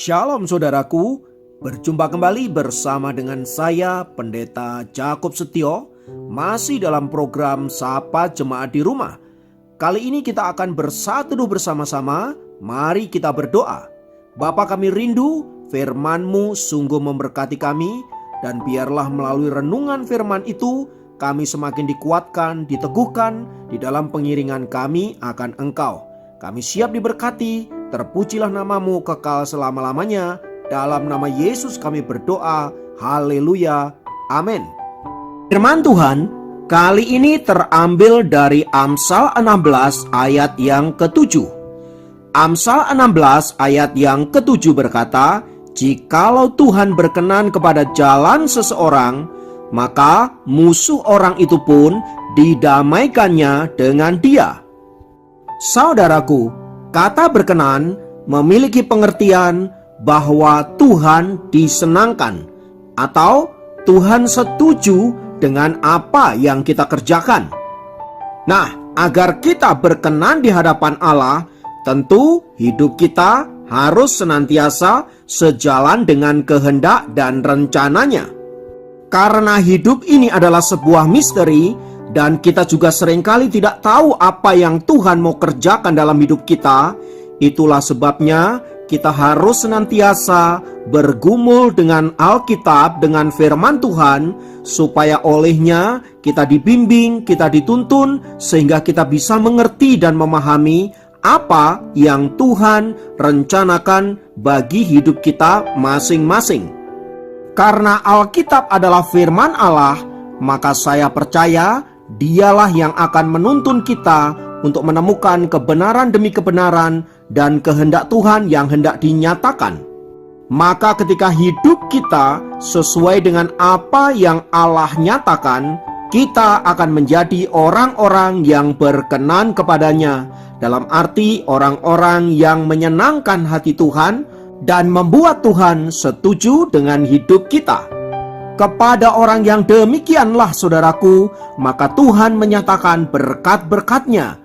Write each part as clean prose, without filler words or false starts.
Shalom saudaraku, berjumpa kembali bersama dengan saya Pendeta Jakob Setio, masih dalam program Sapa Jemaat di Rumah. Kali ini kita akan bersatu bersama-sama, mari kita berdoa. Bapa kami rindu, firman-Mu sungguh memberkati kami, dan biarlah melalui renungan firman itu, kami semakin dikuatkan, diteguhkan di dalam pengiringan kami akan Engkau. Kami siap diberkati, terpujilah nama-Mu kekal selama-lamanya. Dalam nama Yesus kami berdoa, haleluya, amin. Firman Tuhan kali ini terambil dari Amsal 16 ayat yang ke-7. Amsal 16 ayat yang ke-7 berkata, "Jikalau Tuhan berkenan kepada jalan seseorang, maka musuh orang itu pun didamaikannya dengan dia." Saudaraku, kata berkenan memiliki pengertian bahwa Tuhan disenangkan atau Tuhan setuju dengan apa yang kita kerjakan. Nah, agar kita berkenan di hadapan Allah, tentu hidup kita harus senantiasa sejalan dengan kehendak dan rencananya. Karena hidup ini adalah sebuah misteri, dan kita juga seringkali tidak tahu apa yang Tuhan mau kerjakan dalam hidup kita. Itulah sebabnya kita harus senantiasa bergumul dengan Alkitab, dengan firman Tuhan, supaya olehnya kita dibimbing, kita dituntun, sehingga kita bisa mengerti dan memahami apa yang Tuhan rencanakan bagi hidup kita masing-masing. Karena Alkitab adalah firman Allah, maka saya percaya Dialah yang akan menuntun kita untuk menemukan kebenaran demi kebenaran dan kehendak Tuhan yang hendak dinyatakan. Maka ketika hidup kita sesuai dengan apa yang Allah nyatakan, kita akan menjadi orang-orang yang berkenan kepadanya. Dalam arti orang-orang yang menyenangkan hati Tuhan dan membuat Tuhan setuju dengan hidup kita. Kepada orang yang demikianlah saudaraku, maka Tuhan menyatakan berkat-berkat-Nya.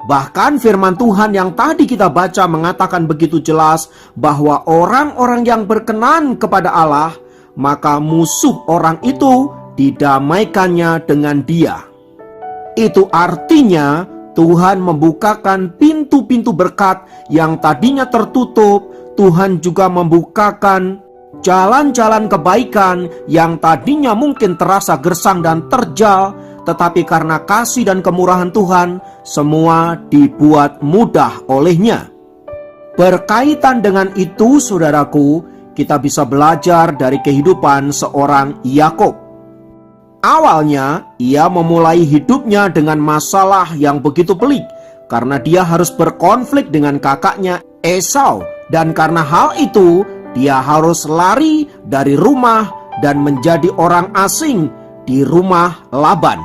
Bahkan firman Tuhan yang tadi kita baca mengatakan begitu jelas bahwa orang-orang yang berkenan kepada Allah, maka musuh orang itu didamaikannya dengan Dia. Itu artinya Tuhan membukakan pintu-pintu berkat yang tadinya tertutup. Tuhan juga membukakan jalan-jalan kebaikan yang tadinya mungkin terasa gersang dan terjal, tetapi karena kasih dan kemurahan Tuhan, semua dibuat mudah olehnya. Berkaitan dengan itu, saudaraku, kita bisa belajar dari kehidupan seorang Yakub. Awalnya, ia memulai hidupnya dengan masalah yang begitu pelik, karena dia harus berkonflik dengan kakaknya Esau, dan karena hal itu, dia harus lari dari rumah dan menjadi orang asing di rumah Laban.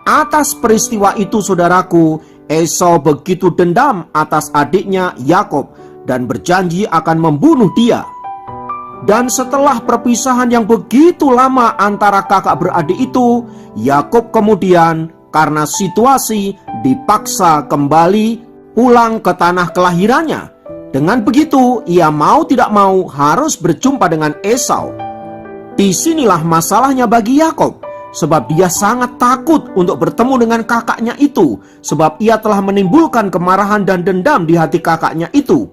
Atas peristiwa itu, saudaraku, Esau begitu dendam atas adiknya Yakub dan berjanji akan membunuh dia. Dan setelah perpisahan yang begitu lama antara kakak beradik itu, Yakub kemudian karena situasi dipaksa kembali pulang ke tanah kelahirannya. Dengan begitu, ia mau tidak mau harus berjumpa dengan Esau. Disinilah masalahnya bagi Yakub, sebab dia sangat takut untuk bertemu dengan kakaknya itu, sebab ia telah menimbulkan kemarahan dan dendam di hati kakaknya itu.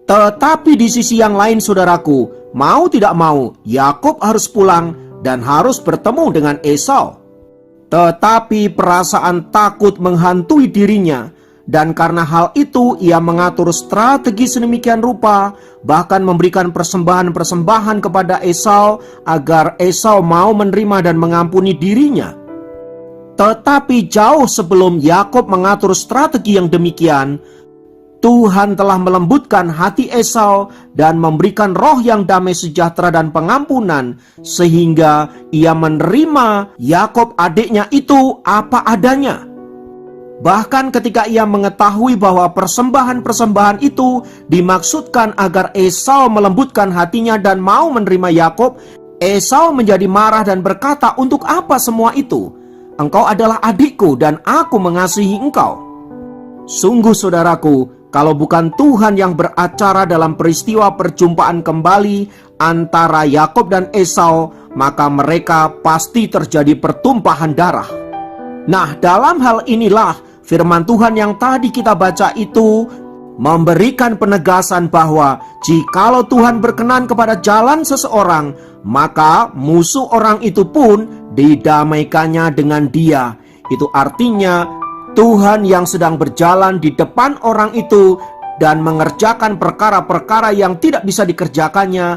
Tetapi di sisi yang lain, saudaraku, mau tidak mau, Yakub harus pulang dan harus bertemu dengan Esau. Tetapi perasaan takut menghantui dirinya, dan karena hal itu ia mengatur strategi sedemikian rupa, bahkan memberikan persembahan-persembahan kepada Esau agar Esau mau menerima dan mengampuni dirinya. Tetapi jauh sebelum Yakub mengatur strategi yang demikian, Tuhan telah melembutkan hati Esau dan memberikan roh yang damai sejahtera dan pengampunan, sehingga ia menerima Yakub adiknya itu apa adanya. Bahkan ketika ia mengetahui bahwa persembahan-persembahan itu dimaksudkan agar Esau melembutkan hatinya dan mau menerima Yakub, Esau menjadi marah dan berkata, "Untuk apa semua itu? Engkau adalah adikku dan aku mengasihi engkau." Sungguh saudaraku, Kalau bukan Tuhan yang beracara dalam peristiwa perjumpaan kembali antara Yakub dan Esau, maka mereka pasti terjadi pertumpahan darah. Nah, dalam hal inilah firman Tuhan yang tadi kita baca itu memberikan penegasan bahwa jikalau Tuhan berkenan kepada jalan seseorang, maka musuh orang itu pun didamaikannya dengan dia. Itu artinya Tuhan yang sedang berjalan di depan orang itu dan mengerjakan perkara-perkara yang tidak bisa dikerjakannya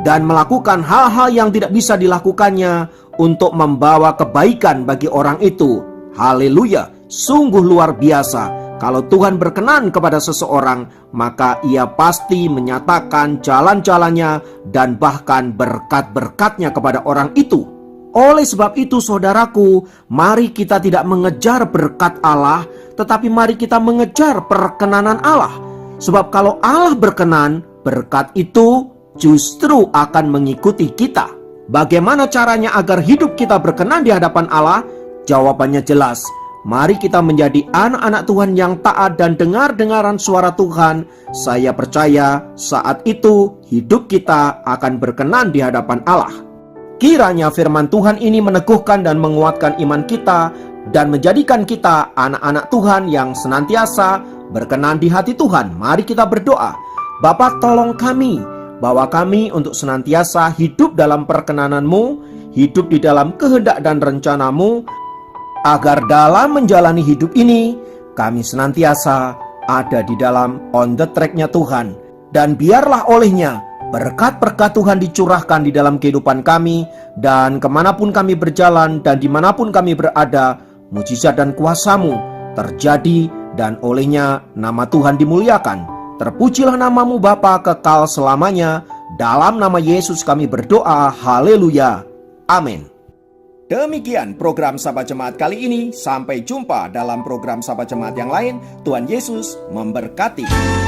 dan melakukan hal-hal yang tidak bisa dilakukannya untuk membawa kebaikan bagi orang itu. Haleluya, sungguh luar biasa. Kalau Tuhan berkenan kepada seseorang, maka ia pasti menyatakan jalan-jalannya dan bahkan berkat-berkatnya kepada orang itu. Oleh sebab itu saudaraku, mari kita tidak mengejar berkat Allah, tetapi mari kita mengejar perkenanan Allah. Sebab kalau Allah berkenan, berkat itu justru akan mengikuti kita. Bagaimana caranya agar hidup kita berkenan di hadapan Allah? Jawabannya jelas. Mari kita menjadi anak-anak Tuhan yang taat dan dengar-dengaran suara Tuhan. Saya percaya saat itu hidup kita akan berkenan di hadapan Allah. Kiranya firman Tuhan ini meneguhkan dan menguatkan iman kita dan menjadikan kita anak-anak Tuhan yang senantiasa berkenan di hati Tuhan. Mari kita berdoa. Bapa, tolong kami, bawa kami untuk senantiasa hidup dalam perkenanan-Mu, hidup di dalam kehendak dan rencana-Mu, agar dalam menjalani hidup ini kami senantiasa ada di dalam on the track-nya Tuhan. Dan biarlah olehnya berkat-berkat Tuhan dicurahkan di dalam kehidupan kami, dan kemanapun kami berjalan dan dimanapun kami berada, mujizat dan kuasa-Mu terjadi, dan olehnya nama Tuhan dimuliakan. Terpujilah nama-Mu Bapa kekal selamanya. Dalam nama Yesus kami berdoa, haleluya, amin. Demikian program Sahabat Jemaat kali ini. Sampai jumpa dalam program Sahabat Jemaat yang lain. Tuhan Yesus memberkati.